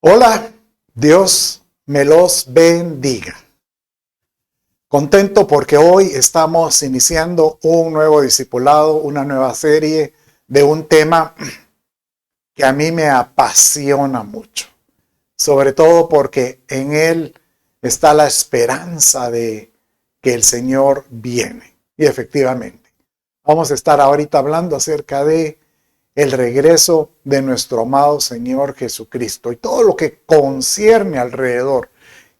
Hola, Dios me los bendiga. Contento porque hoy estamos iniciando un nuevo discipulado, una nueva serie de un tema que a mí me apasiona mucho. Sobre todo porque en él está la esperanza de que el Señor viene. Y efectivamente, vamos a estar ahorita hablando acerca de el regreso de nuestro amado Señor Jesucristo y todo lo que concierne alrededor,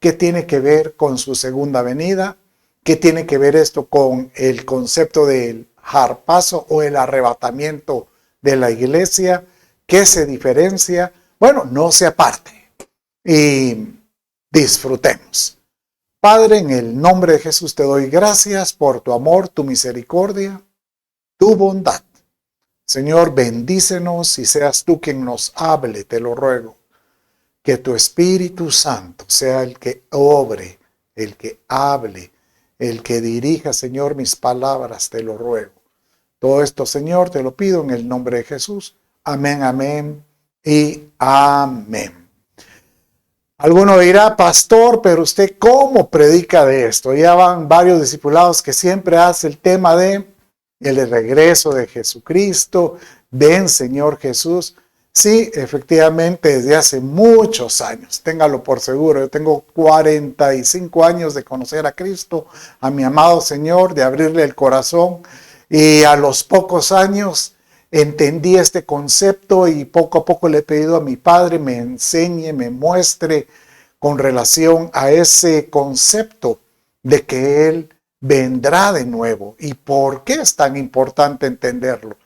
que tiene que ver con su segunda venida, que tiene que ver esto con el concepto del harpazo o el arrebatamiento de la iglesia, qué se diferencia. Bueno, no se aparte y disfrutemos. Padre, en el nombre de Jesús te doy gracias por tu amor, tu misericordia, tu bondad. Señor, bendícenos y seas tú quien nos hable, te lo ruego. Que tu Espíritu Santo sea el que obre, el que hable, el que dirija, Señor, mis palabras, te lo ruego. Todo esto, Señor, te lo pido en el nombre de Jesús. Amén, amén y amén. Alguno dirá, pastor, pero usted ¿cómo predica de esto? Ya van varios discipulados que siempre hace el tema de el regreso de Jesucristo, ven Señor Jesús. Sí, efectivamente, desde hace muchos años, téngalo por seguro, yo tengo 45 años de conocer a Cristo, a mi amado Señor, de abrirle el corazón, y a los pocos años entendí este concepto y poco a poco le he pedido a mi Padre me enseñe, me muestre con relación a ese concepto de que Él vendrá de nuevo. ¿Y por qué es tan importante entenderlo?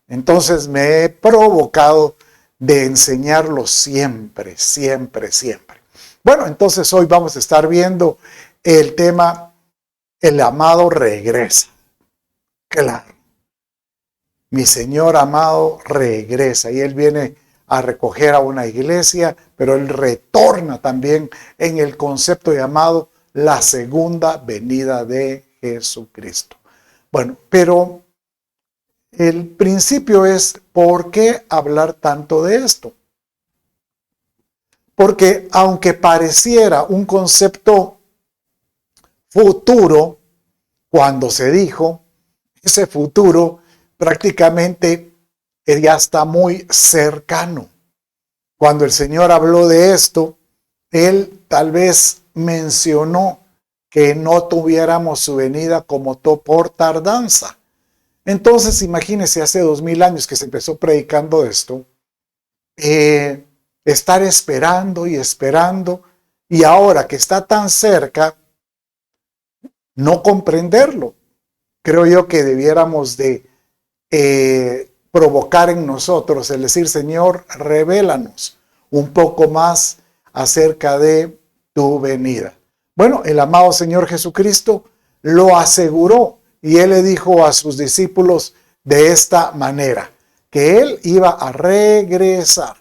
Entonces me he provocado de enseñarlo siempre, siempre, siempre. Bueno, entonces hoy vamos a estar viendo el tema, el amado regresa. Claro, mi Señor amado regresa y Él viene a recoger a una iglesia, pero Él retorna también en el concepto llamado la segunda venida de Jesucristo. Bueno, pero el principio es, ¿por qué hablar tanto de esto? Porque aunque pareciera un concepto futuro, cuando se dijo, ese futuro prácticamente ya está muy cercano. Cuando el Señor habló de esto, Él tal vez mencionó que no tuviéramos su venida como por tardanza. Entonces, imagínense, hace 2000 años que se empezó predicando esto, estar esperando y esperando, y ahora que está tan cerca, no comprenderlo. Creo yo que debiéramos de provocar en nosotros el decir, Señor, revélanos un poco más acerca de tu venida. Bueno, el amado Señor Jesucristo lo aseguró y Él le dijo a sus discípulos de esta manera, que Él iba a regresar.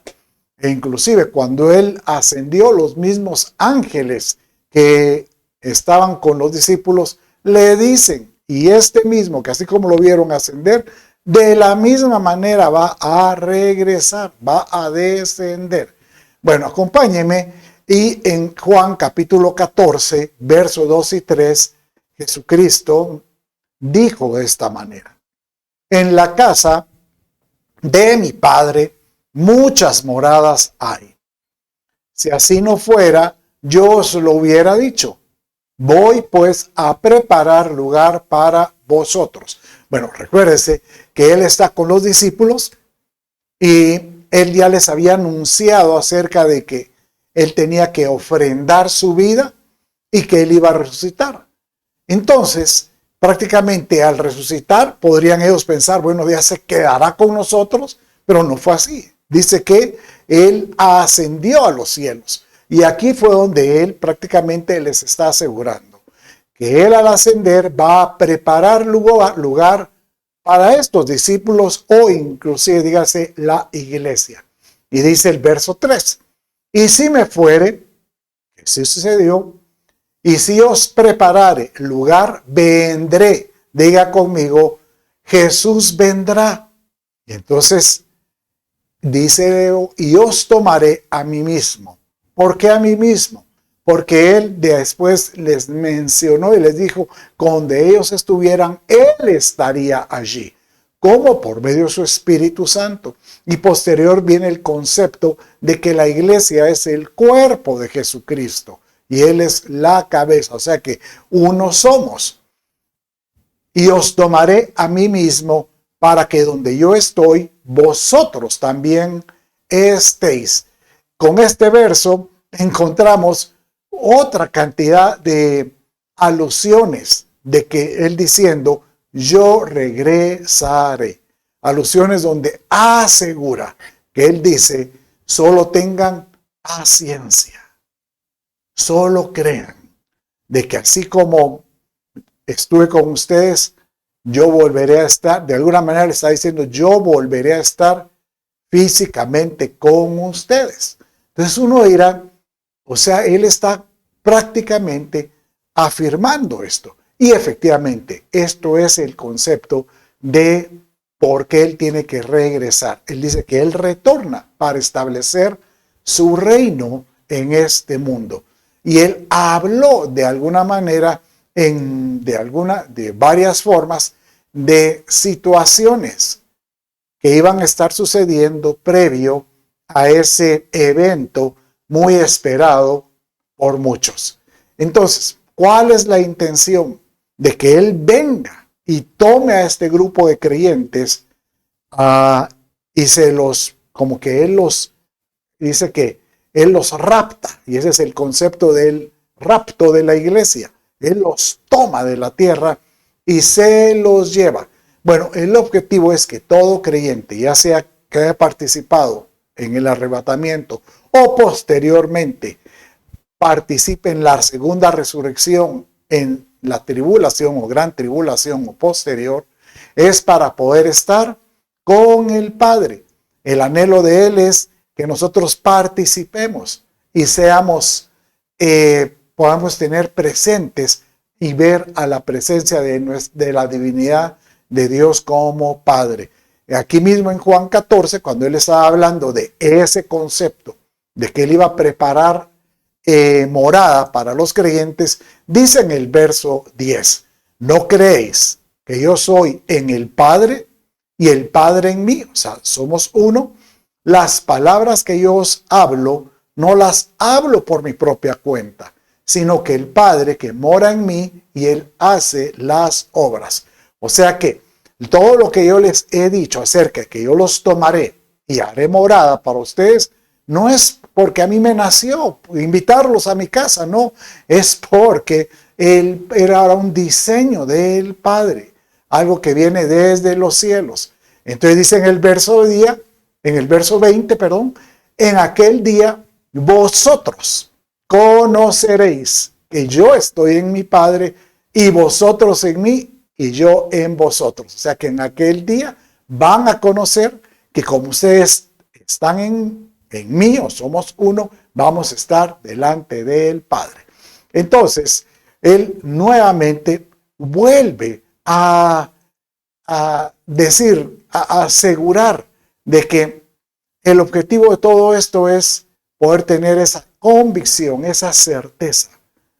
E inclusive cuando Él ascendió, los mismos ángeles que estaban con los discípulos le dicen, y este mismo, que así como lo vieron ascender, de la misma manera va a regresar, va a descender. Bueno, acompáñenme y en Juan capítulo 14, versos 2 y 3, Jesucristo dijo de esta manera: en la casa de mi Padre muchas moradas hay. Si así no fuera, yo os lo hubiera dicho. Voy pues a preparar lugar para vosotros. Bueno, recuérdense que Él está con los discípulos y Él ya les había anunciado acerca de que Él tenía que ofrendar su vida y que Él iba a resucitar. Entonces, prácticamente al resucitar, podrían ellos pensar, bueno, ya se quedará con nosotros, pero no fue así. Dice que Él ascendió a los cielos. Y aquí fue donde Él prácticamente les está asegurando que Él al ascender va a preparar lugar para estos discípulos o inclusive, dígase, la iglesia. Y dice el verso 3, y si me fuere, que sí sucedió, y si os preparare lugar, vendré. Diga conmigo, Jesús vendrá. Y entonces dice, y os tomaré a mí mismo. ¿Por qué a mí mismo? Porque él después les mencionó y les dijo, donde ellos estuvieran, él estaría allí. ¿Cómo? Por medio de su Espíritu Santo. Y posterior viene el concepto de que la iglesia es el cuerpo de Jesucristo y él es la cabeza, o sea que uno somos. Y os tomaré a mí mismo para que donde yo estoy, vosotros también estéis. Con este verso encontramos otra cantidad de alusiones de que él diciendo, yo regresaré. Alusiones donde asegura que él dice, solo tengan paciencia, solo crean de que así como estuve con ustedes, yo volveré a estar, de alguna manera le está diciendo, yo volveré a estar físicamente con ustedes. Entonces uno dirá, o sea, él está prácticamente afirmando esto. Y efectivamente, esto es el concepto de por qué él tiene que regresar. Él dice que él retorna para establecer su reino en este mundo. Y él habló de alguna manera, de varias formas, de situaciones que iban a estar sucediendo previo a ese evento muy esperado por muchos. Entonces, ¿cuál es la intención? De que él venga y tome a este grupo de creyentes y se los, como que él los, dice que él los rapta, y ese es el concepto del rapto de la iglesia. Él los toma de la tierra y se los lleva. Bueno, el objetivo es que todo creyente, ya sea que haya participado en el arrebatamiento o posteriormente participe en la segunda resurrección, en la tribulación o gran tribulación o posterior, es para poder estar con el Padre. El anhelo de Él es que nosotros participemos y seamos, podamos tener presentes y ver a la presencia de la divinidad de Dios como Padre. Aquí mismo en Juan 14, cuando Él estaba hablando de ese concepto, de que Él iba a preparar morada para los creyentes, dice en el verso 10, ¿no creéis que yo soy en el Padre y el Padre en mí? O sea, somos uno. Las palabras que yo os hablo, no las hablo por mi propia cuenta, sino que el Padre que mora en mí y Él hace las obras. O sea que todo lo que yo les he dicho acerca de que yo los tomaré y haré morada para ustedes, no es porque a mí me nació invitarlos a mi casa, no, es porque era un diseño del Padre, algo que viene desde los cielos. Entonces dice en el verso 20, en aquel día vosotros conoceréis que yo estoy en mi Padre y vosotros en mí y yo en vosotros. O sea que en aquel día van a conocer que como ustedes están en mí o somos uno, vamos a estar delante del Padre. Entonces, él nuevamente vuelve a decir, a asegurar de que el objetivo de todo esto es poder tener esa convicción, esa certeza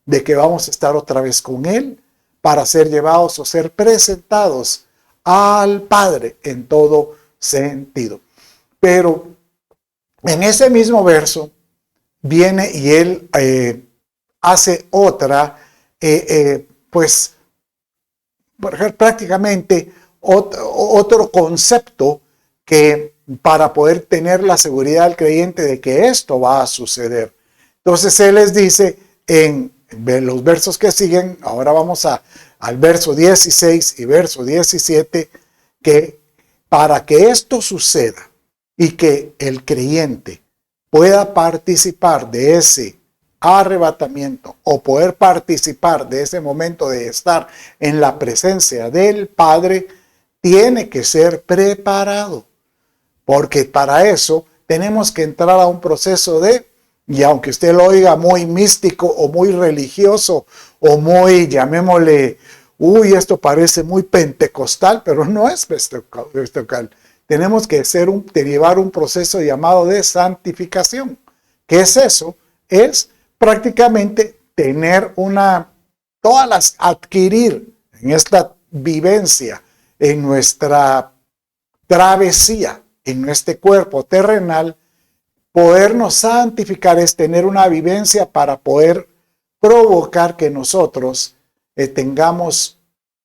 de que vamos a estar otra vez con Él para ser llevados o ser presentados al Padre en todo sentido. Pero en ese mismo verso viene y él hace otra, pues prácticamente otro concepto que para poder tener la seguridad del creyente de que esto va a suceder. Entonces él les dice en los versos que siguen, ahora vamos al verso 16 y verso 17, que para que esto suceda y que el creyente pueda participar de ese arrebatamiento o poder participar de ese momento de estar en la presencia del Padre, tiene que ser preparado. Porque para eso tenemos que entrar a un proceso y aunque usted lo oiga muy místico o muy religioso o muy, llamémosle, esto parece muy pentecostal, pero no es pentecostal. tenemos que llevar un proceso llamado de santificación. ¿Qué es eso? Es prácticamente adquirir en esta vivencia, en nuestra travesía, en este cuerpo terrenal, podernos santificar es tener una vivencia para poder provocar que nosotros tengamos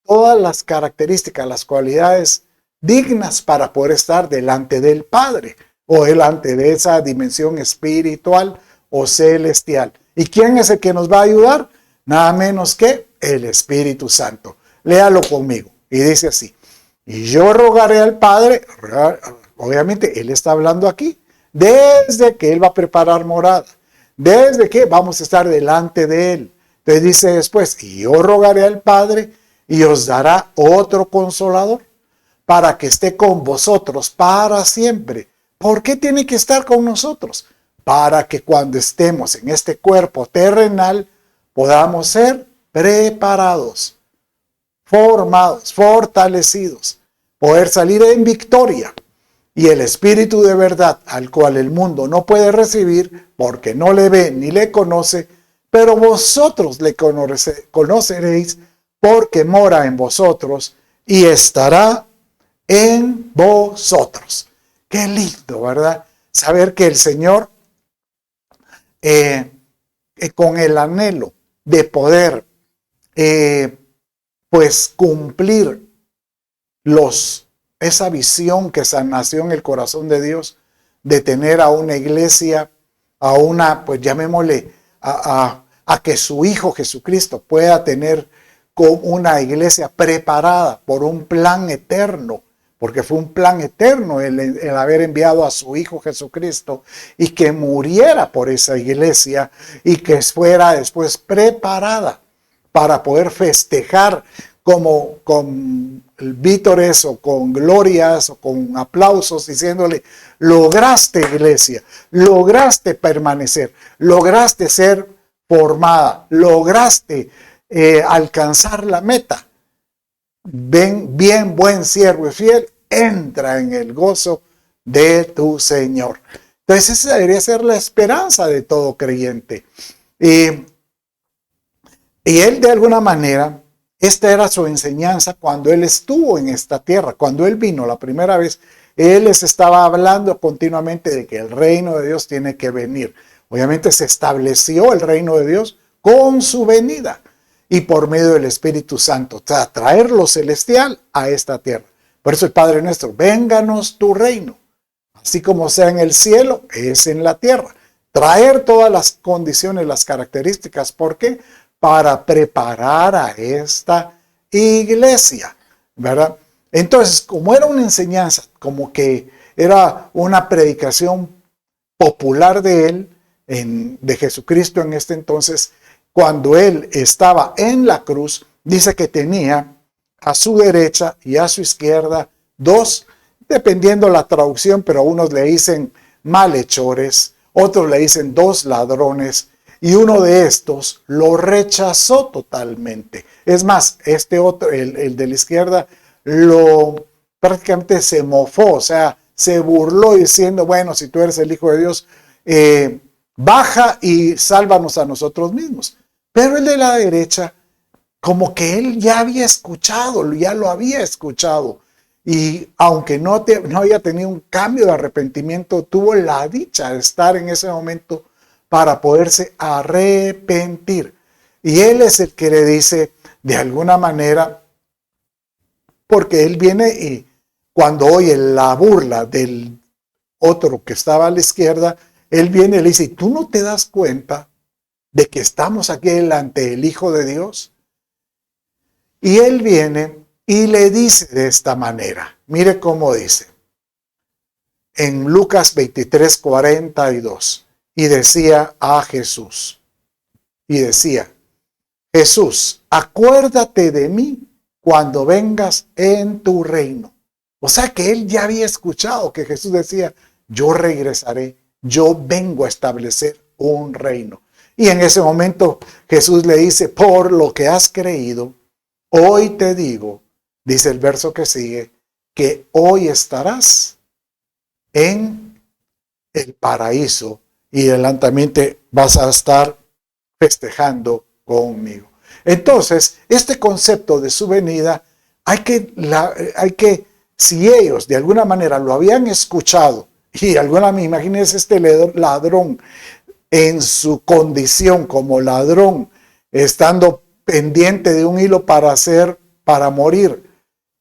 todas las características, las cualidades dignas para poder estar delante del Padre o delante de esa dimensión espiritual o celestial. ¿Y quién es el que nos va a ayudar? Nada menos que el Espíritu Santo. Léalo conmigo. Y dice así: y yo rogaré al Padre, obviamente Él está hablando aquí, desde que Él va a preparar morada, desde que vamos a estar delante de Él. Entonces dice después: y yo rogaré al Padre y os dará otro consolador para que esté con vosotros para siempre. ¿Por qué tiene que estar con nosotros? Para que cuando estemos en este cuerpo terrenal podamos ser preparados, formados, fortalecidos, poder salir en victoria. Y el Espíritu de verdad, al cual el mundo no puede recibir porque no le ve ni le conoce, pero vosotros le conoceréis porque mora en vosotros y estará en vosotros. Qué lindo, ¿verdad? Saber que el Señor, con el anhelo de poder, pues cumplir esa visión que nació en el corazón de Dios, de tener a una iglesia, pues llamémosle, a que su Hijo Jesucristo pueda tener con una iglesia preparada por un plan eterno, porque fue un plan eterno el haber enviado a su Hijo Jesucristo y que muriera por esa iglesia y que fuera después preparada para poder festejar como con vítores o con glorias o con aplausos, diciéndole: lograste, iglesia, lograste permanecer, lograste ser formada, lograste alcanzar la meta. Ven, bien, buen siervo y fiel, entra en el gozo de tu Señor. Entonces esa debería ser la esperanza de todo creyente. Y él, de alguna manera, esta era su enseñanza cuando él estuvo en esta tierra. Cuando él vino la primera vez, él les estaba hablando continuamente de que el reino de Dios tiene que venir. Obviamente se estableció el reino de Dios con su venida y por medio del Espíritu Santo, o sea, traer lo celestial a esta tierra. Por eso el Padre nuestro: vénganos tu reino, así como sea en el cielo, es en la tierra. Traer todas las condiciones, las características. ¿Por qué? Para preparar a esta iglesia, ¿verdad? Entonces, como era una enseñanza, como que era una predicación popular de él, de Jesucristo en este entonces, cuando él estaba en la cruz, dice que tenía a su derecha y a su izquierda dos, dependiendo la traducción, pero unos le dicen malhechores, otros le dicen dos ladrones, y uno de estos lo rechazó totalmente. Es más, este otro, el de la izquierda, prácticamente se mofó, o sea, se burló diciendo: bueno, si tú eres el Hijo de Dios, baja y sálvanos a nosotros mismos. Pero el de la derecha, como que él ya había escuchado, ya lo había escuchado. Y aunque no había tenido un cambio de arrepentimiento, tuvo la dicha de estar en ese momento para poderse arrepentir. Y él es el que le dice, de alguna manera, porque él viene y cuando oye la burla del otro que estaba a la izquierda, él viene y le dice: ¿tú no te das cuenta de que estamos aquí delante del Hijo de Dios? Y él viene y le dice de esta manera. Mire cómo dice. En Lucas 23:42. Y decía a Jesús. Y decía: Jesús, acuérdate de mí cuando vengas en tu reino. O sea que él ya había escuchado que Jesús decía: yo regresaré, yo vengo a establecer un reino. Y en ese momento Jesús le dice: por lo que has creído, hoy te digo, dice el verso que sigue, que hoy estarás en el paraíso y adelantamente vas a estar festejando conmigo. Entonces, este concepto de su venida, si ellos de alguna manera lo habían escuchado, y imagínense este ladrón en su condición como ladrón, estando pendiente de un hilo para morir,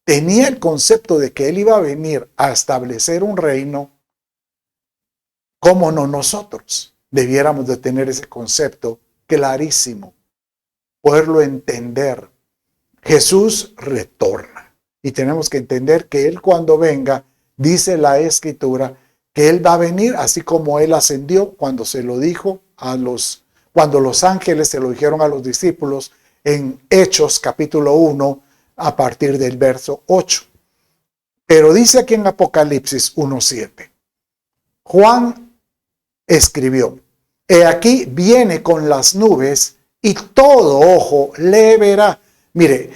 tenía el concepto de que él iba a venir a establecer un reino. ¿Cómo no nosotros debiéramos de tener ese concepto clarísimo, poderlo entender? Jesús retorna y tenemos que entender que Él cuando venga, dice la Escritura, que Él va a venir así como Él ascendió cuando se lo dijo cuando los ángeles se lo dijeron a los discípulos en Hechos capítulo 1 a partir del verso 8. Pero dice aquí en Apocalipsis 1:7, Juan escribió, he aquí viene con las nubes y todo ojo le verá. Mire,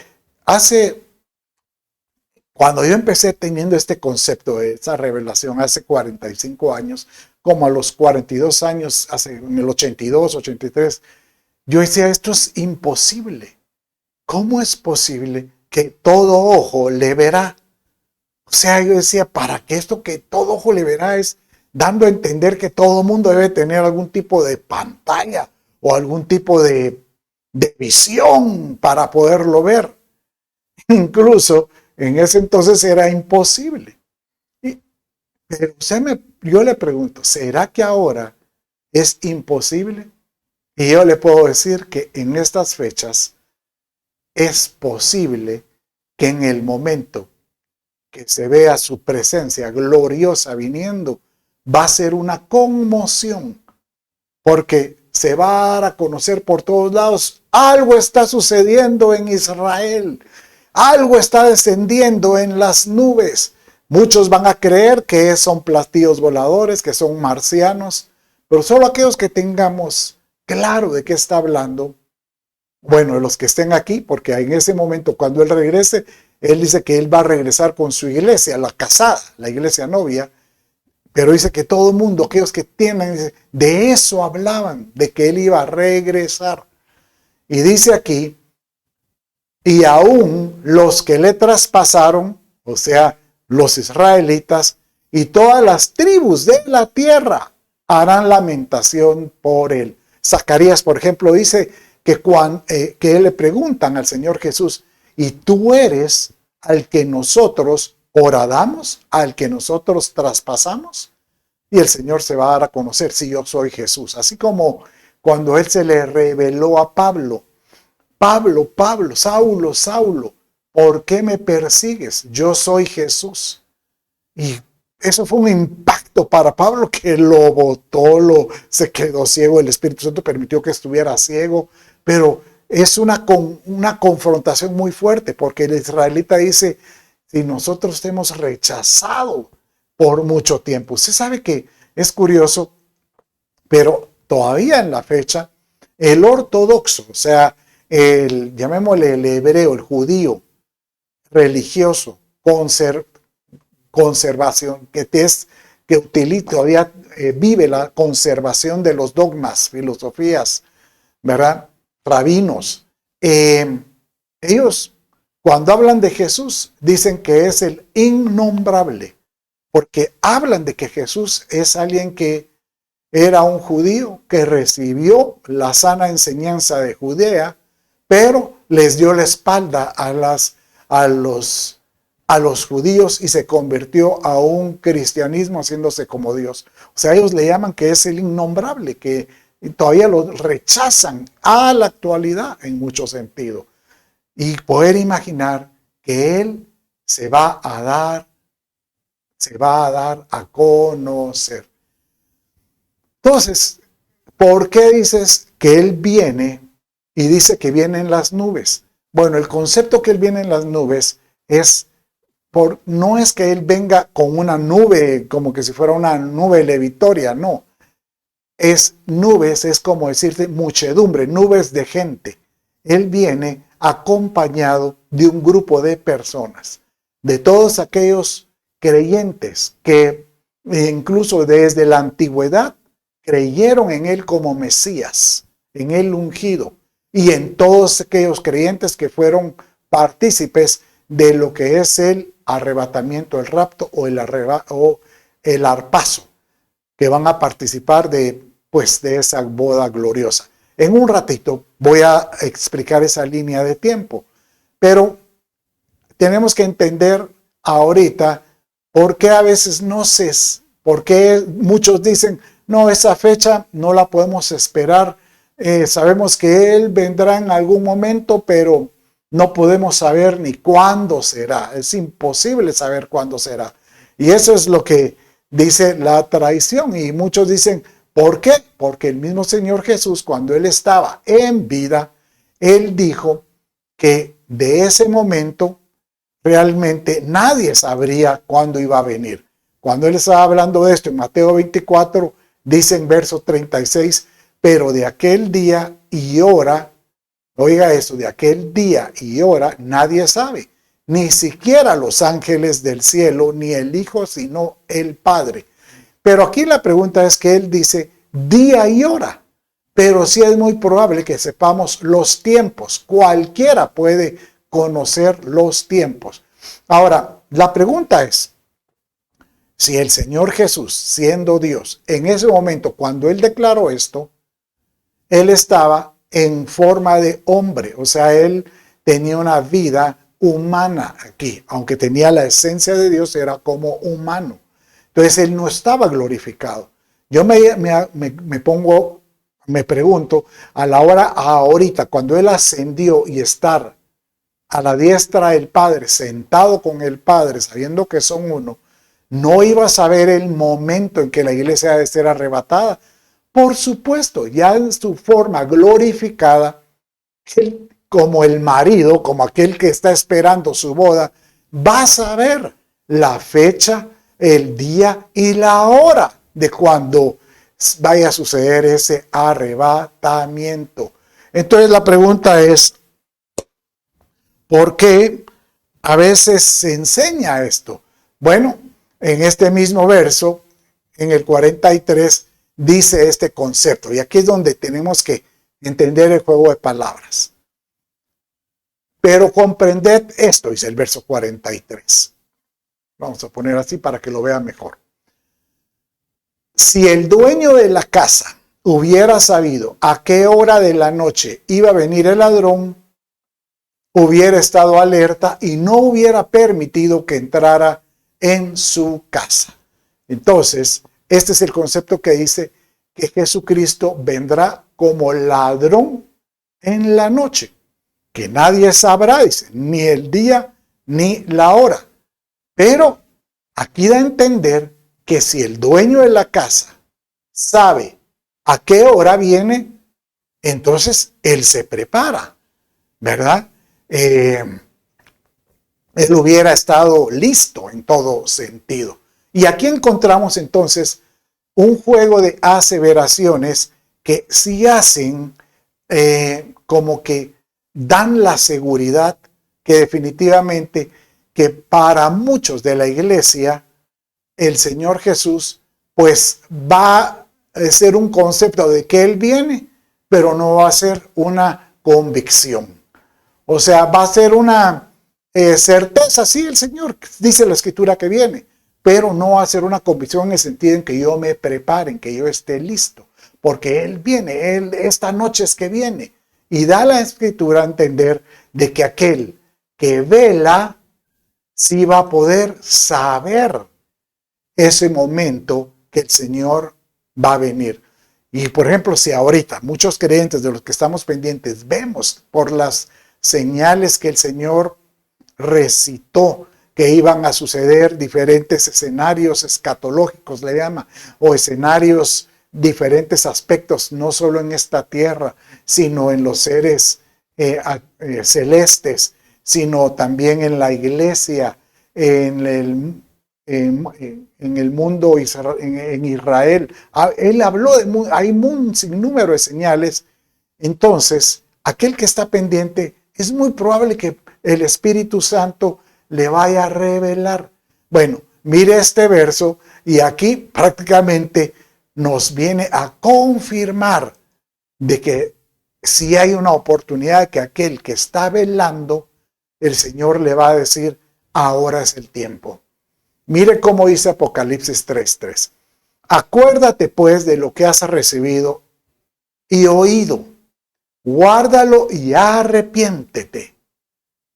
cuando yo empecé teniendo este concepto, esa revelación hace 45 años, como a los 42 años, en el 82, 83, yo decía, esto es imposible. ¿Cómo es posible que todo ojo le verá? O sea, yo decía, ¿para qué esto que todo ojo le verá? Es dando a entender que todo mundo debe tener algún tipo de pantalla o algún tipo de visión para poderlo ver. Incluso en ese entonces era imposible. Pero yo le pregunto, ¿será que ahora es imposible? Y yo le puedo decir que en estas fechas es posible que en el momento que se vea su presencia gloriosa viniendo, va a ser una conmoción, porque se va a dar a conocer por todos lados, algo está sucediendo en Israel, algo está descendiendo en las nubes. Muchos van a creer que son platillos voladores, que son marcianos, pero solo aquellos que tengamos claro de qué está hablando, bueno, los que estén aquí, porque en ese momento cuando Él regrese, Él dice que Él va a regresar con su iglesia, la casada, la iglesia novia, pero dice que todo el mundo, aquellos que tienen, de eso hablaban, de que Él iba a regresar. Y dice aquí, y aún los que le traspasaron, o sea, los israelitas y todas las tribus de la tierra harán lamentación por Él. Zacarías, por ejemplo, dice que le preguntan al Señor Jesús, ¿y tú eres al que nosotros horadamos, al que nosotros traspasamos? Y el Señor se va a dar a conocer, si yo soy Jesús. Así como cuando Él se le reveló a Pablo, Pablo, Pablo, Saulo, Saulo, ¿por qué me persigues? Yo soy Jesús. Y eso fue un impacto para Pablo que lo botó, se quedó ciego. El Espíritu Santo permitió que estuviera ciego, pero es una confrontación muy fuerte, porque el israelita dice, si nosotros te hemos rechazado por mucho tiempo. Usted sabe que es curioso, pero todavía en la fecha, el ortodoxo, o sea, llamémosle el hebreo, el judío, religioso, conservación, que utiliza, todavía vive la conservación de los dogmas, filosofías, ¿verdad? Rabinos. Ellos, cuando hablan de Jesús, dicen que es el innombrable, porque hablan de que Jesús es alguien que era un judío que recibió la sana enseñanza de Judea, pero les dio la espalda a los judíos y se convirtió a un cristianismo haciéndose como Dios. O sea, ellos le llaman que es el innombrable, que todavía lo rechazan a la actualidad en mucho sentido. Y poder imaginar que Él se va a dar a conocer. Entonces, ¿por qué dices que Él viene y dice que viene en las nubes? Bueno, el concepto que Él viene en las nubes no es que Él venga con una nube, como que si fuera una nube levitoria, no. Nubes, es como decirte muchedumbre, nubes de gente. Él viene acompañado de un grupo de personas. de todos aquellos creyentes que incluso desde la antigüedad creyeron en Él como Mesías, en Él ungido, y en todos aquellos creyentes que fueron partícipes de lo que es el arrebatamiento, el rapto o el arpazo, que van a participar de esa boda gloriosa. En un ratito voy a explicar esa línea de tiempo, pero tenemos que entender ahorita por qué a veces por qué muchos dicen, no, esa fecha no la podemos esperar, sabemos que Él vendrá en algún momento, pero no podemos saber ni cuándo será, es imposible saber cuándo será. Y eso es lo que dice la tradición, y muchos dicen, ¿por qué? Porque el mismo Señor Jesús, cuando Él estaba en vida, Él dijo que de ese momento realmente nadie sabría cuándo iba a venir. Cuando Él estaba hablando de esto en Mateo 24, dice en verso 36, pero de aquel día y hora, oiga eso, de aquel día y hora nadie sabe, ni siquiera los ángeles del cielo, ni el Hijo, sino el Padre. Pero aquí la pregunta es que Él dice día y hora, pero sí es muy probable que sepamos los tiempos. Cualquiera puede conocer los tiempos. Ahora, la pregunta es, si el Señor Jesús, siendo Dios, en ese momento, cuando Él declaró esto, Él estaba en forma de hombre, o sea, Él tenía una vida humana aquí, aunque tenía la esencia de Dios, era como humano. Entonces, Él no estaba glorificado. Yo me pregunto, a la hora ahorita, cuando Él ascendió y estar a la diestra del Padre, sentado con el Padre, sabiendo que son uno, no iba a saber el momento en que la iglesia ha de ser arrebatada. Por supuesto, ya en su forma glorificada, él, como el marido, como aquel que está esperando su boda, va a saber la fecha, el día y la hora de cuando vaya a suceder ese arrebatamiento. Entonces la pregunta es, ¿por qué a veces se enseña esto? Bueno, en este mismo verso, en el 43, dice este concepto. Y aquí es donde tenemos que entender el juego de palabras. Pero comprended esto, dice el verso 43. Vamos a poner así para que lo vean mejor. Si el dueño de la casa hubiera sabido a qué hora de la noche iba a venir el ladrón, hubiera estado alerta y no hubiera permitido que entrara en su casa. Entonces, este es el concepto que dice que Jesucristo vendrá como ladrón en la noche, que nadie sabrá, dice, ni el día ni la hora. Pero aquí da a entender que si el dueño de la casa sabe a qué hora viene, entonces él se prepara, ¿verdad? Él hubiera estado listo en todo sentido. Y aquí encontramos entonces un juego de aseveraciones que sí hacen como que dan la seguridad que definitivamente que para muchos de la iglesia el Señor Jesús pues va a ser un concepto de que Él viene, pero no va a ser una convicción. O sea, va a ser una certeza, sí, el Señor dice la Escritura que viene, pero no va a ser una convicción en el sentido en que yo me prepare, en que yo esté listo, porque Él viene, esta noche es que viene. Y da la Escritura a entender de que aquel que vela sí va a poder saber ese momento que el Señor va a venir. Y por ejemplo, si ahorita muchos creyentes de los que estamos pendientes vemos por las señales que el Señor recitó que iban a suceder, diferentes escenarios escatológicos le llama, o escenarios, diferentes aspectos, no solo en esta tierra, sino en los seres celestes, sino también en la iglesia, en el mundo, en Israel. Él habló hay un sinnúmero de señales. Entonces, aquel que está pendiente, es muy probable que el Espíritu Santo le vaya a revelar. Bueno, mire este verso y aquí prácticamente nos viene a confirmar de que si hay una oportunidad que aquel que está velando, el Señor le va a decir, ahora es el tiempo. Mire cómo dice Apocalipsis 3:3. Acuérdate pues de lo que has recibido y oído. Guárdalo y arrepiéntete.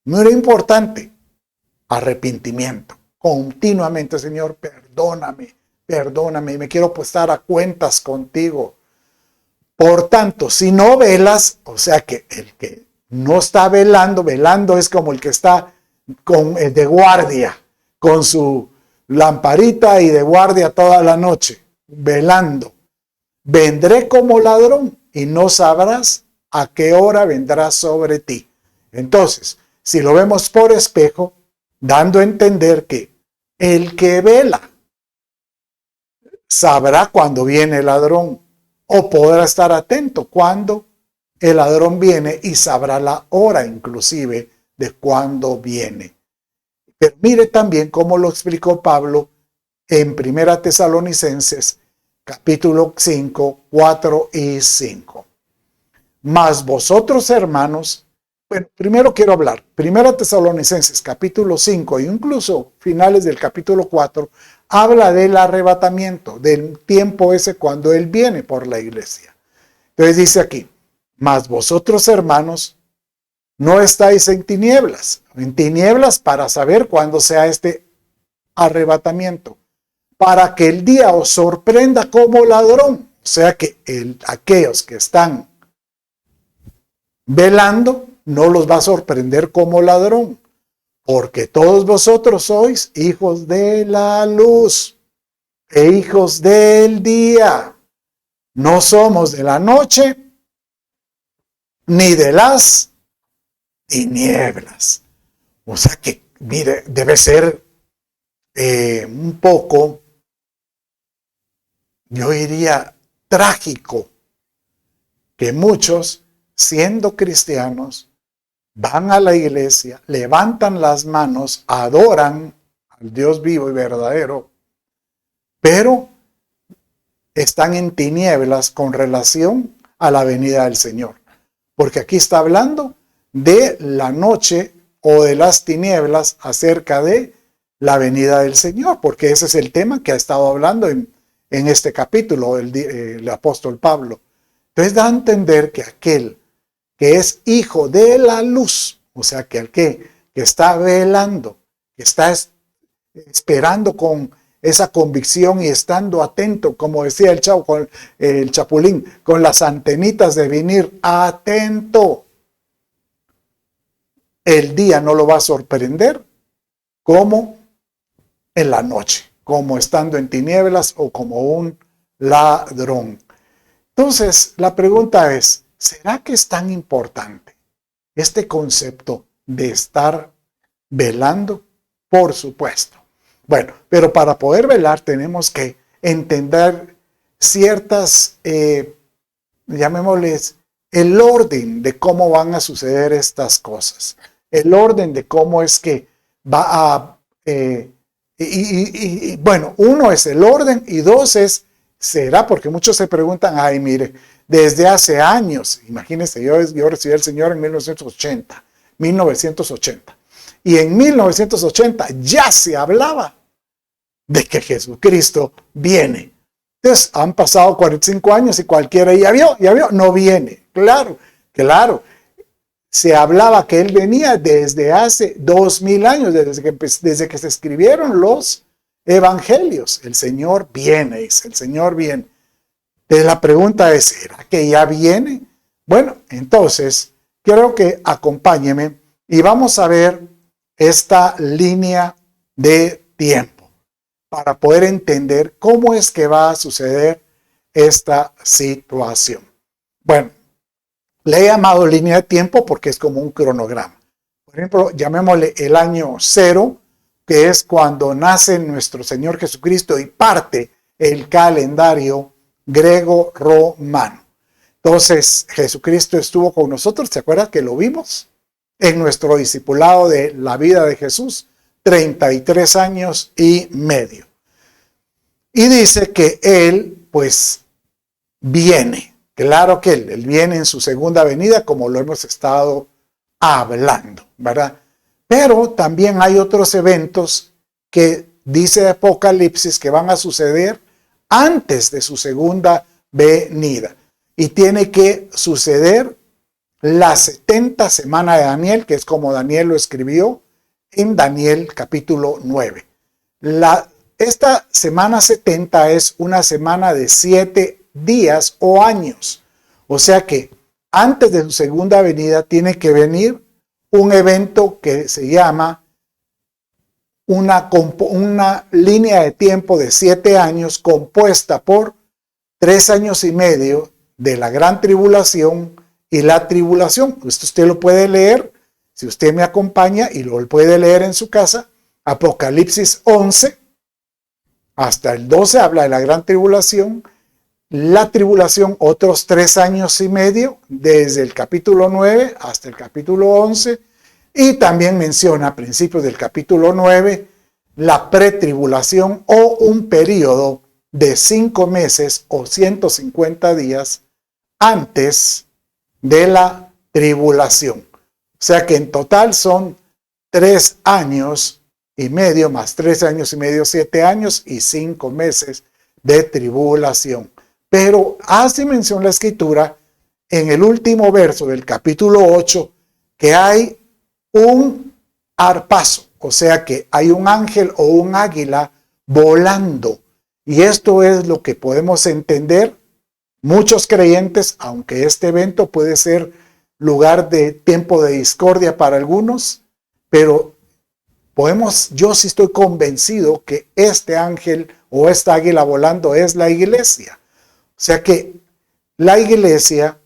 Muy importante, arrepentimiento. Continuamente, Señor, perdóname, me quiero estar a cuentas contigo. Por tanto, si no velas, o sea que el que no está velando es como el que está de guardia, con su lamparita y de guardia toda la noche, velando. Vendré como ladrón y no sabrás a qué hora vendrá sobre ti. Entonces, si lo vemos por espejo, dando a entender que el que vela sabrá cuando viene el ladrón o podrá estar atento cuando el ladrón viene y sabrá la hora inclusive de cuándo viene. Pero mire también cómo lo explicó Pablo en 1 Tesalonicenses capítulo 5, 4 y 5. Mas vosotros, hermanos, bueno, primero quiero hablar, 1 Tesalonicenses capítulo 5 e incluso finales del capítulo 4, habla del arrebatamiento, del tiempo ese cuando Él viene por la iglesia. Entonces dice aquí, mas vosotros, hermanos, no estáis en tinieblas para saber cuándo sea este arrebatamiento, para que el día os sorprenda como ladrón. O sea que aquellos que están velando no los va a sorprender como ladrón, porque todos vosotros sois hijos de la luz e hijos del día. No somos de la noche ni de las tinieblas. O sea que, mire, debe ser un poco, yo diría, trágico que muchos, siendo cristianos, van a la iglesia, levantan las manos, adoran al Dios vivo y verdadero, pero están en tinieblas con relación a la venida del Señor. Porque aquí está hablando de la noche o de las tinieblas acerca de la venida del Señor, porque ese es el tema que ha estado hablando en este capítulo el apóstol Pablo. Entonces da a entender que aquel que es hijo de la luz, o sea que el que está velando, que está esperando con esa convicción y estando atento, como decía el Chapulín, con las antenitas de venir atento. El día no lo va a sorprender como en la noche, como estando en tinieblas o como un ladrón. Entonces, la pregunta es, ¿será que es tan importante este concepto de estar velando? Por supuesto. Bueno, pero para poder velar tenemos que entender ciertas, llamémosles, el orden de cómo van a suceder estas cosas. El orden de cómo es que va a... bueno, uno es el orden y dos es, será, porque muchos se preguntan, ay, mire, desde hace años, imagínense, yo recibí al Señor en 1980, y en 1980 ya se hablaba de que Jesucristo viene. Entonces, han pasado 45 años y cualquiera ya vio, no viene. Claro. Se hablaba que Él venía desde hace 2000 años, desde que se escribieron los evangelios. El Señor viene, dice, el Señor viene. Entonces la pregunta es, ¿será que ya viene? Bueno, entonces, quiero que acompáñeme y vamos a ver esta línea de tiempo para poder entender cómo es que va a suceder esta situación. Bueno, le he llamado línea de tiempo porque es como un cronograma. Por ejemplo, llamémosle el año 0, que es cuando nace nuestro Señor Jesucristo y parte el calendario griego-romano. Entonces, Jesucristo estuvo con nosotros, ¿se acuerdan que lo vimos? En nuestro discipulado de la vida de Jesús, 33 años y medio. Y dice que él, pues, viene. Claro que él viene en su segunda venida, como lo hemos estado hablando, ¿verdad? Pero también hay otros eventos que dice Apocalipsis que van a suceder antes de su segunda venida. Y tiene que suceder la 70 semana de Daniel, que es como Daniel lo escribió en Daniel capítulo 9. Esta semana 70 es una semana de 7 días o años. O sea que antes de su segunda venida tiene que venir un evento que se llama una línea de tiempo de 7 años compuesta por 3 años y medio de la gran tribulación y la tribulación. Esto usted lo puede leer, si usted me acompaña, y lo puede leer en su casa. Apocalipsis 11 hasta el 12 habla de la gran tribulación. La tribulación, otros 3 años y medio, desde el capítulo 9 hasta el capítulo 11. Y también menciona a principios del capítulo 9 la pretribulación o un periodo de 5 meses o 150 días antes de la tribulación. O sea que en total son 3 años y medio más 3 años y medio, 7 años y 5 meses de tribulación. Pero hace mención la escritura en el último verso del capítulo 8 que hay un arpazo, o sea que hay un ángel o un águila volando. Y esto es lo que podemos entender muchos creyentes, aunque este evento puede ser lugar de tiempo de discordia para algunos, pero yo sí estoy convencido que este ángel o esta águila volando es la iglesia. O sea que la iglesia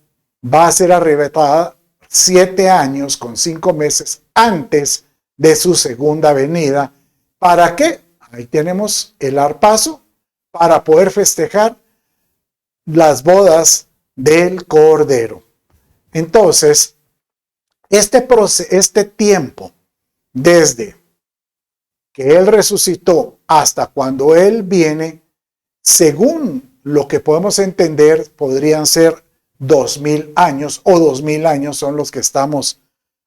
va a ser arrebatada 7 años con 5 meses antes de su segunda venida. ¿Para qué? Ahí tenemos el arpazo para poder festejar las del Cordero. Entonces, este tiempo, desde que Él resucitó hasta cuando Él viene, según lo que podemos entender, podrían ser 2000 años o 2000 años son los que estamos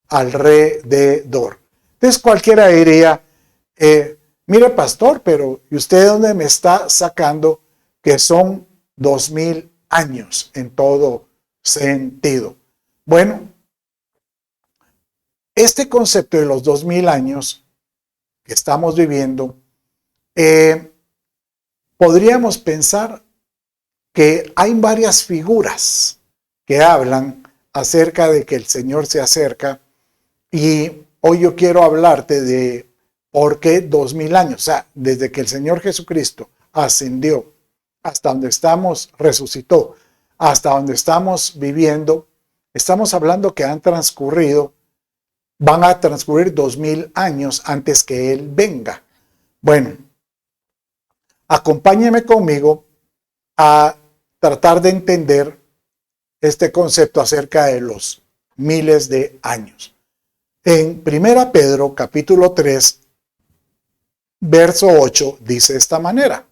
alrededor. Entonces cualquiera diría, mire pastor, pero ¿y usted de dónde me está sacando que son 2000 años en todo sentido? Bueno, este concepto de los 2000 años que estamos viviendo, podríamos pensar que hay varias figuras que hablan acerca de que el Señor se acerca, y hoy yo quiero hablarte de por qué 2000 años, o sea, desde que el Señor Jesucristo ascendió hasta donde estamos, resucitó, hasta donde estamos viviendo, estamos hablando que van a transcurrir 2000 años antes que Él venga. Bueno, acompáñeme conmigo a tratar de entender este concepto acerca de los miles de años. En 1 Pedro capítulo 3, verso 8, dice de esta manera: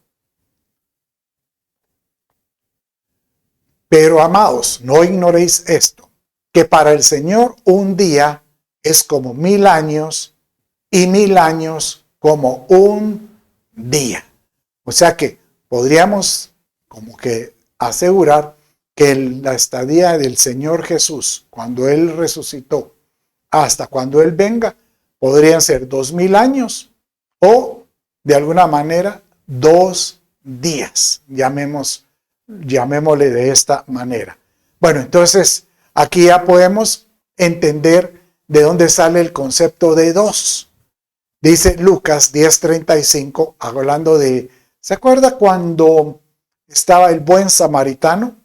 pero amados, no ignoréis esto, que para el Señor un día es como 1000 años y 1000 años como un día. O sea que podríamos como que asegurar que la estadía del Señor Jesús, cuando Él resucitó, hasta cuando Él venga, podrían ser 2000 años o de alguna manera 2 días, llamémosle de esta manera. Bueno, entonces aquí ya podemos entender de dónde sale el concepto de 2. Dice Lucas 10:35, hablando de, ¿se acuerda cuando estaba el buen samaritano?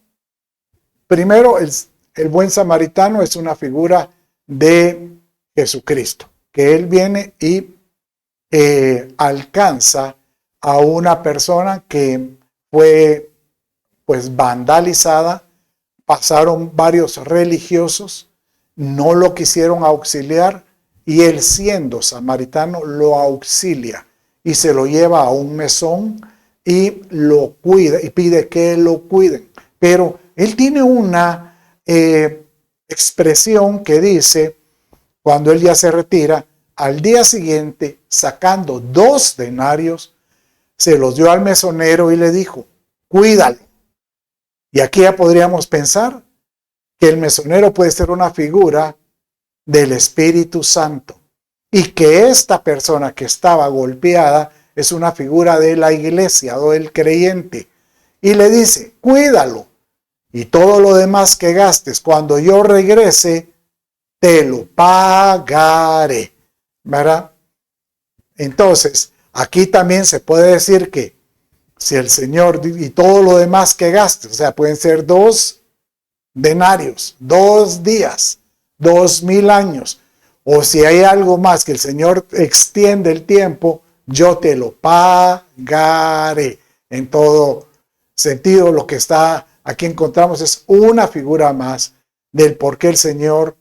Primero, el buen samaritano es una figura de Jesucristo, que Él viene y alcanza a una persona que fue pues vandalizada. Pasaron varios religiosos, no lo quisieron auxiliar y él, siendo samaritano, lo auxilia y se lo lleva a un mesón y lo cuida y pide que lo cuiden. Pero él tiene una expresión que dice, cuando él ya se retira, al día siguiente, sacando 2 denarios, se los dio al mesonero y le dijo, cuídalo. Y aquí ya podríamos pensar que el mesonero puede ser una figura del Espíritu Santo y que esta persona que estaba golpeada es una figura de la iglesia o del creyente. Y le dice, cuídalo y todo lo demás que gastes cuando yo regrese, te lo pagaré. ¿Verdad? Entonces, aquí también se puede decir que si el Señor y todo lo demás que gastes, o sea, pueden ser 2 denarios, 2 días, 2000 años, o si hay algo más que el Señor extiende el tiempo, yo te lo pagaré. En todo sentido, lo que está aquí encontramos es una figura más del por qué el Señor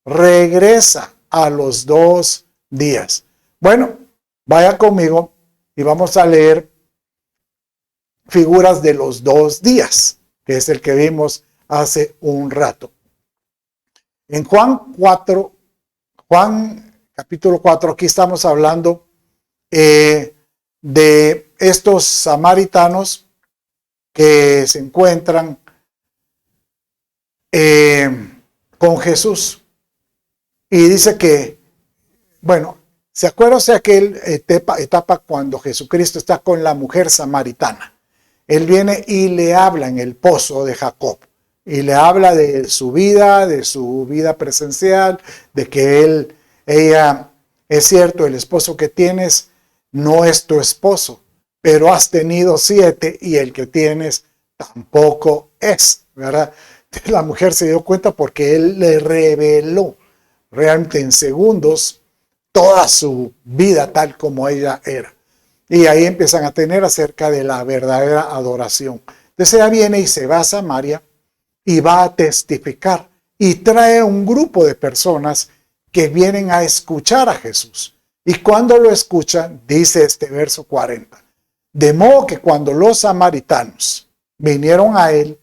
regresa a los 2 días. Bueno, vaya conmigo y vamos a leer figuras de los 2 días, que es el que vimos hace un rato. En Juan capítulo 4, aquí estamos hablando de estos samaritanos que se encuentran con Jesús. Y dice que, bueno, ¿se acuerda de aquella etapa cuando Jesucristo está con la mujer samaritana? Él viene y le habla en el pozo de Jacob. Y le habla de su vida presencial, de que ella, es cierto, el esposo que tienes no es tu esposo, pero has tenido 7 y el que tienes tampoco es, ¿verdad? La mujer se dio cuenta porque él le reveló realmente en segundos toda su vida tal como ella era. Y ahí empiezan a tener acerca de la verdadera adoración. Entonces ella viene y se va a Samaria y va a testificar y trae un grupo de personas que vienen a escuchar a Jesús. Y cuando lo escuchan, dice este verso 40, de modo que cuando los samaritanos vinieron a él,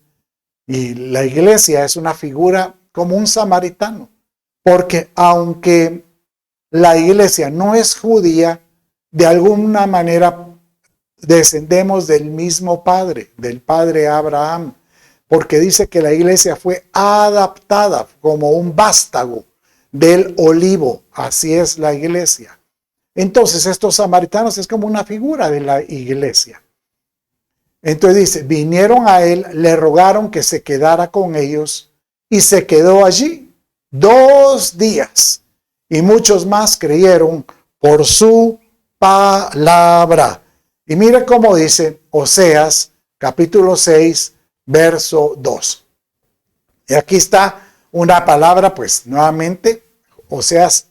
y la iglesia es una figura como un samaritano, porque aunque la iglesia no es judía, de alguna manera descendemos del mismo padre, del padre Abraham, porque dice que la iglesia fue adaptada como un vástago del olivo. Así es la iglesia. Entonces estos samaritanos es como una figura de la iglesia. Entonces dice, vinieron a él, le rogaron que se quedara con ellos y se quedó allí 2 días. Y muchos más creyeron por su palabra. Y mire cómo dice Oseas capítulo 6, verso 2. Y aquí está una palabra, pues nuevamente, Oseas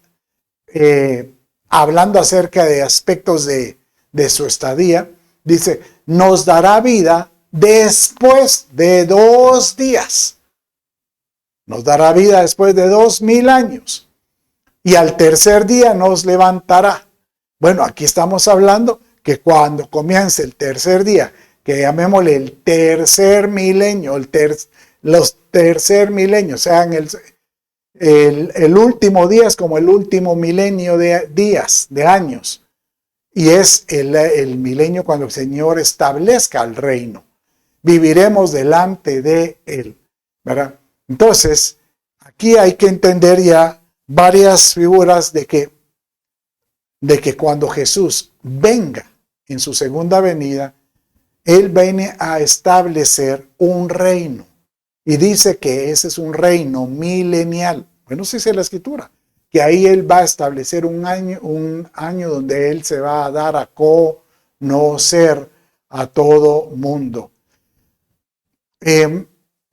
hablando acerca de aspectos de su estadía, dice, nos dará vida después de 2 días. Nos dará vida después de 2000 años. Y al tercer día nos levantará. Bueno, aquí estamos hablando que cuando comience el tercer día, que llamémosle el tercer milenio, los tercer milenios, sean el último día es como el último milenio de días, de años. Y es el milenio cuando el Señor establezca el reino. Viviremos delante de Él, ¿verdad? Entonces, aquí hay que entender ya varias figuras de que cuando Jesús venga en su segunda venida, Él viene a establecer un reino. Y dice que ese es un reino milenial. Bueno, sí dice la Escritura, que ahí Él va a establecer un año donde Él se va a dar a conocer a todo mundo.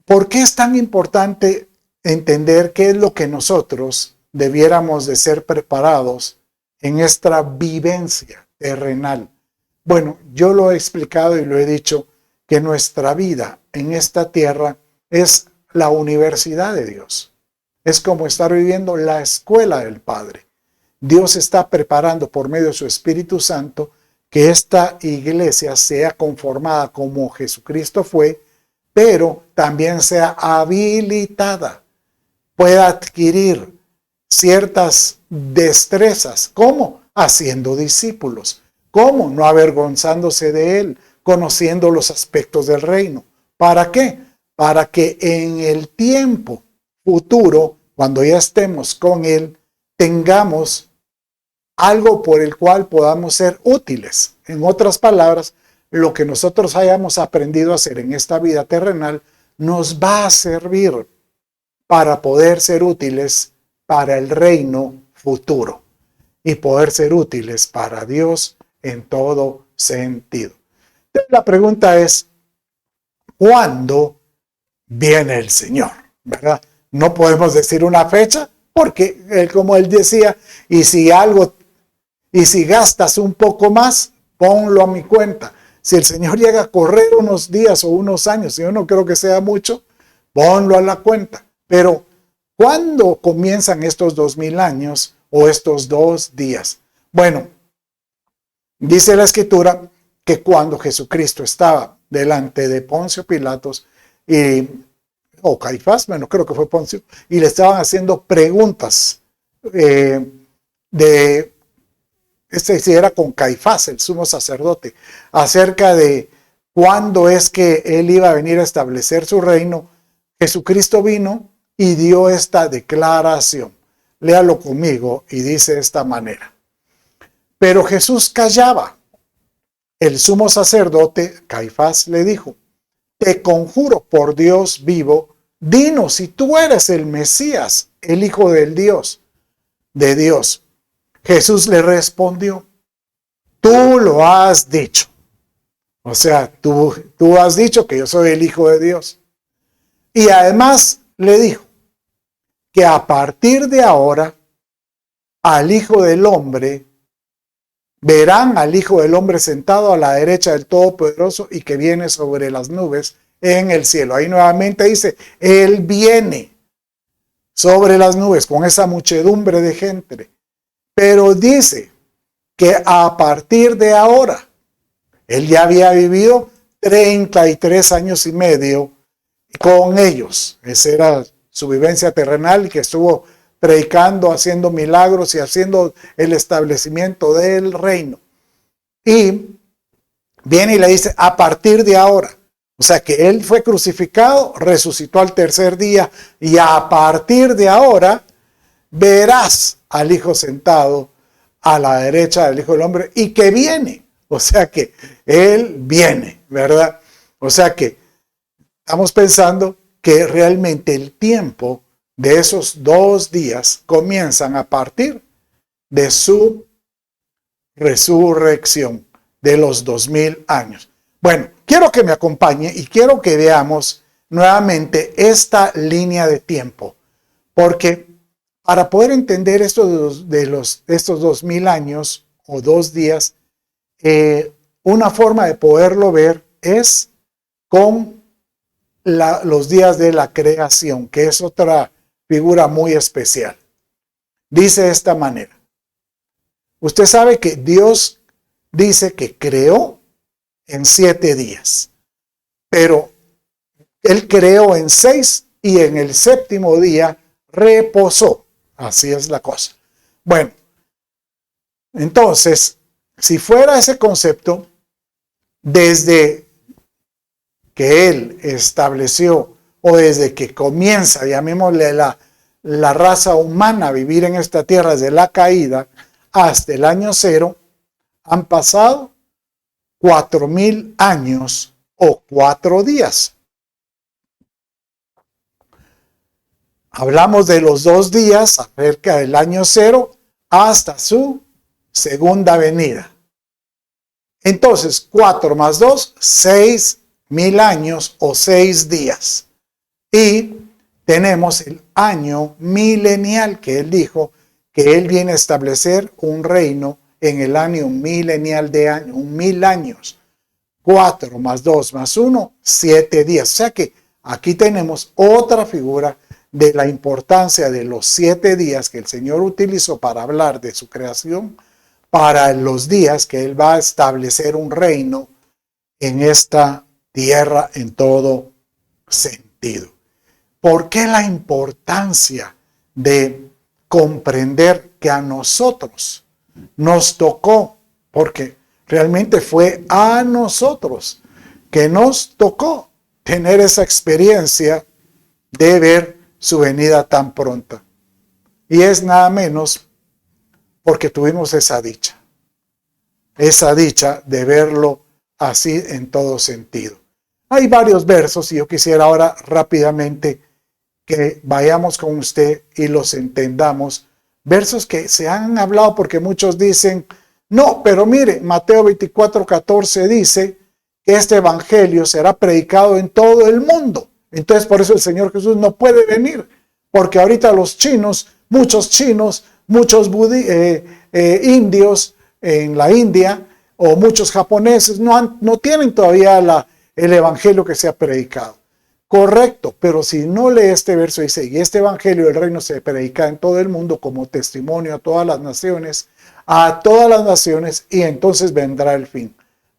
¿Por qué es tan importante entender qué es lo que nosotros debiéramos de ser preparados en esta vivencia terrenal? Bueno, yo lo he explicado y lo he dicho, que nuestra vida en esta tierra es la universidad de Dios. Es como estar viviendo la escuela del Padre. Dios está preparando por medio de su Espíritu Santo que esta iglesia sea conformada como Jesucristo fue, pero también sea habilitada, pueda adquirir ciertas destrezas. ¿Cómo? Haciendo discípulos. ¿Cómo? No avergonzándose de él, conociendo los aspectos del reino. ¿Para qué? Para que en el tiempo futuro, cuando ya estemos con él, tengamos algo por el cual podamos ser útiles. En otras palabras, lo que nosotros hayamos aprendido a hacer en esta vida terrenal nos va a servir para poder ser útiles para el reino futuro y poder ser útiles para Dios en todo sentido. Entonces, la pregunta es, ¿cuándo viene el Señor? ¿Verdad? No podemos decir una fecha porque, como él decía, y si gastas un poco más, ponlo a mi cuenta. Si el Señor llega a correr unos días o unos años, yo no creo que sea mucho, ponlo a la cuenta. Pero, ¿cuándo comienzan estos 2000 años o estos 2 días? Bueno, dice la Escritura que cuando Jesucristo estaba delante de Poncio Pilatos o Caifás, bueno, creo que fue Poncio, y le estaban haciendo preguntas si era con Caifás, el sumo sacerdote, acerca de cuándo es que él iba a venir a establecer su reino. Jesucristo vino y dio esta declaración. Léalo conmigo y dice de esta manera. Pero Jesús callaba. El sumo sacerdote, Caifás, le dijo, te conjuro por Dios vivo, dinos si tú eres el Mesías, el Hijo de Dios. Jesús le respondió, tú lo has dicho. O sea, tú has dicho que yo soy el Hijo de Dios. Y además le dijo que a partir de ahora al Hijo del Hombre, verán al Hijo del Hombre sentado a la derecha del Todopoderoso y que viene sobre las nubes en el cielo. Ahí nuevamente dice, Él viene sobre las nubes con esa muchedumbre de gente. Pero dice que a partir de ahora, Él ya había vivido 33 años y medio con ellos. Esa era su vivencia terrenal, que estuvo predicando, haciendo milagros y haciendo el establecimiento del reino. Y viene y le dice, a partir de ahora, o sea que él fue crucificado, resucitó al tercer día, y a partir de ahora verás al Hijo sentado a la derecha del Hijo del Hombre y que viene. O sea que él viene, ¿verdad? O sea que estamos pensando que realmente el tiempo de esos 2 días comienzan a partir de su resurrección, de los 2000 años. Bueno, quiero que me acompañe y quiero que veamos nuevamente esta línea de tiempo, porque para poder entender esto estos 2000 años o 2 días, una forma de poderlo ver es con los días de la creación, que es otra figura muy especial. Dice de esta manera. Usted sabe que Dios dice que creó en 7 días, pero Él creó en 6 y en el 7º día reposó. Así es la cosa. Bueno, entonces, si fuera ese concepto, desde que Él estableció o desde que comienza, llamémosle la raza humana a vivir en esta tierra desde la caída hasta el año 0, han pasado 4000 años o 4 días. Hablamos de los 2 días acerca del año 0 hasta su segunda venida. Entonces, 4 más 2, 6000 años o 6 días. Y tenemos el año milenial, que Él dijo que Él viene a establecer un reino en el año milenial de año, 1000 años. 4 más 2 más 1, 7 días. O sea que aquí tenemos otra figura de la importancia de los 7 días que el Señor utilizó para hablar de su creación, para los días que Él va a establecer un reino en esta tierra en todo sentido. ¿Por qué la importancia de comprender que a nosotros nos tocó? Porque realmente fue a nosotros que nos tocó tener esa experiencia de ver su venida tan pronta. Y es nada menos porque tuvimos esa dicha de verlo así en todo sentido. Hay varios versos y yo quisiera ahora rápidamente que vayamos con usted y los entendamos. Versos que se han hablado porque muchos dicen, no, pero mire, Mateo 24:14 dice que este evangelio será predicado en todo el mundo. Entonces por eso el Señor Jesús no puede venir, porque ahorita los chinos, muchos indios en la India o muchos japoneses no tienen todavía el evangelio que se ha predicado. Correcto, pero si no lee este verso, dice, y este evangelio del reino se predica en todo el mundo como testimonio a todas las naciones, y entonces vendrá el fin.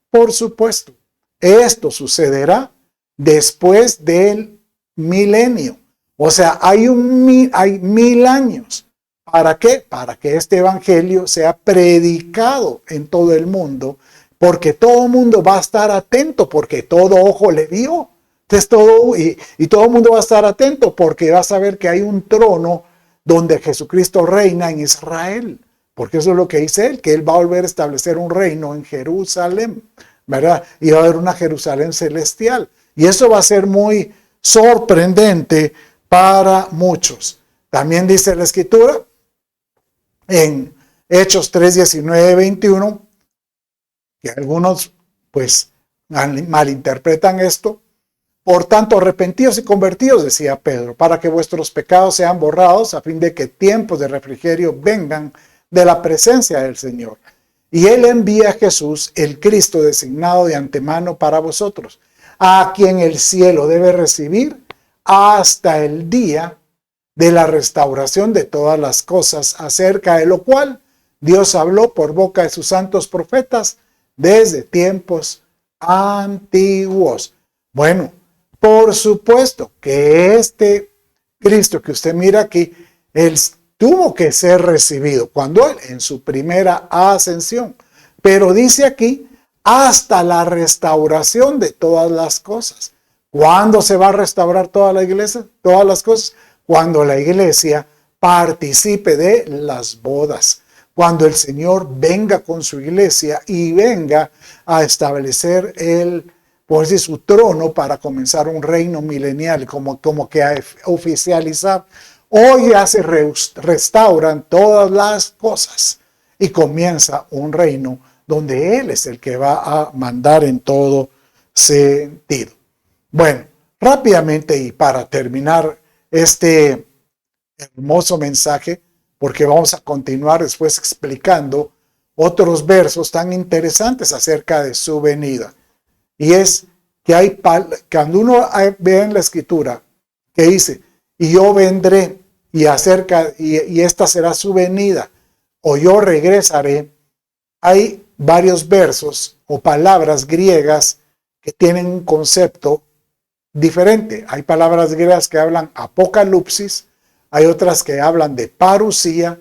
Por supuesto, esto sucederá después del milenio. O sea, hay 1000 años. ¿Para qué? Para que este evangelio sea predicado en todo el mundo, porque todo el mundo va a estar atento, porque todo ojo le vio. Entonces todo el mundo va a estar atento, porque va a saber que hay un trono donde Jesucristo reina en Israel. Porque eso es lo que dice él, que él va a volver a establecer un reino en Jerusalén, ¿verdad? Y va a haber una Jerusalén celestial. Y eso va a ser muy sorprendente para muchos. También dice la Escritura en Hechos 3, 19, 21, que algunos pues malinterpretan esto. Por tanto, arrepentidos y convertidos, decía Pedro, para que vuestros pecados sean borrados, a fin de que tiempos de refrigerio vengan de la presencia del Señor. Y Él envía a Jesús, el Cristo designado de antemano para vosotros, a quien el cielo debe recibir hasta el día de la restauración de todas las cosas, acerca de lo cual Dios habló por boca de sus santos profetas desde tiempos antiguos. Bueno, por supuesto que este Cristo que usted mira aquí, Él tuvo que ser recibido cuando Él en su primera ascensión. Pero dice aquí, hasta la restauración de todas las cosas. ¿Cuándo se va a restaurar toda la iglesia? Todas las cosas. Cuando la iglesia participe de las bodas. Cuando el Señor venga con su iglesia y venga a establecer su trono para comenzar un reino milenial, como que a oficializar. Hoy ya se restauran todas las cosas y comienza un reino donde Él es el que va a mandar en todo sentido. Bueno, rápidamente y para terminar este hermoso mensaje, porque vamos a continuar después explicando otros versos tan interesantes acerca de su venida. Y es que cuando uno ve en la Escritura que dice, y yo vendré y esta será su venida, o yo regresaré, hay varios versos o palabras griegas que tienen un concepto diferente. Hay palabras griegas que hablan apocalipsis, hay otras que hablan de parusía,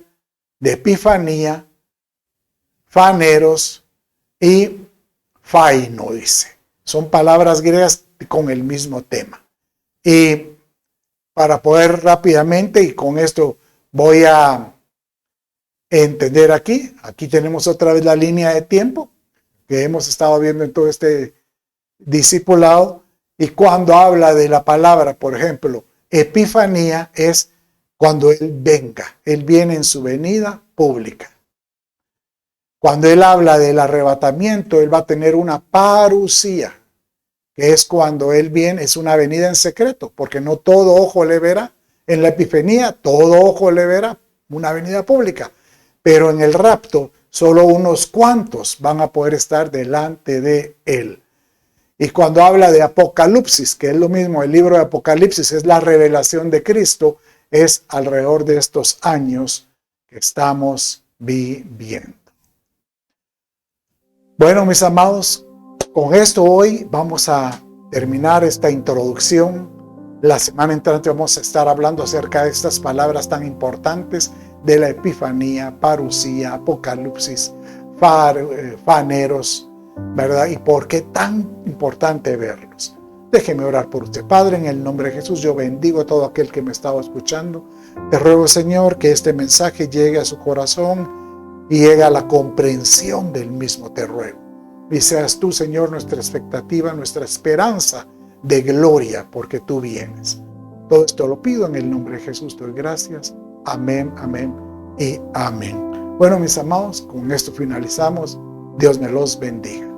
de epifanía, faneros y faino, dice. Son palabras griegas con el mismo tema. Y para poder rápidamente, y con esto voy a entender aquí tenemos otra vez la línea de tiempo que hemos estado viendo en todo este discipulado. Y cuando habla de la palabra, por ejemplo, epifanía, es cuando Él venga. Él viene en su venida pública. Cuando Él habla del arrebatamiento, Él va a tener una parusía, que es cuando Él viene, es una venida en secreto, porque no todo ojo le verá. En la epifanía, todo ojo le verá, una venida pública. Pero en el rapto, solo unos cuantos van a poder estar delante de Él. Y cuando habla de Apocalipsis, que es lo mismo, el libro de Apocalipsis es la revelación de Cristo, es alrededor de estos años que estamos viviendo. Bueno, mis amados, con esto hoy vamos a terminar esta introducción. La semana entrante vamos a estar hablando acerca de estas palabras tan importantes de la Epifanía, Parusía, Apocalipsis, faneros, ¿verdad? Y por qué tan importante verlos. Déjeme orar por usted. Padre, en el nombre de Jesús, yo bendigo a todo aquel que me estaba escuchando. Te ruego, Señor, que este mensaje llegue a su corazón y llegue a la comprensión del mismo, te ruego. Y seas tú, Señor, nuestra expectativa, nuestra esperanza de gloria, porque tú vienes. Todo esto lo pido en el nombre de Jesús. Te doy gracias. Amén, amén y amén. Bueno, mis amados, con esto finalizamos. Dios me los bendiga.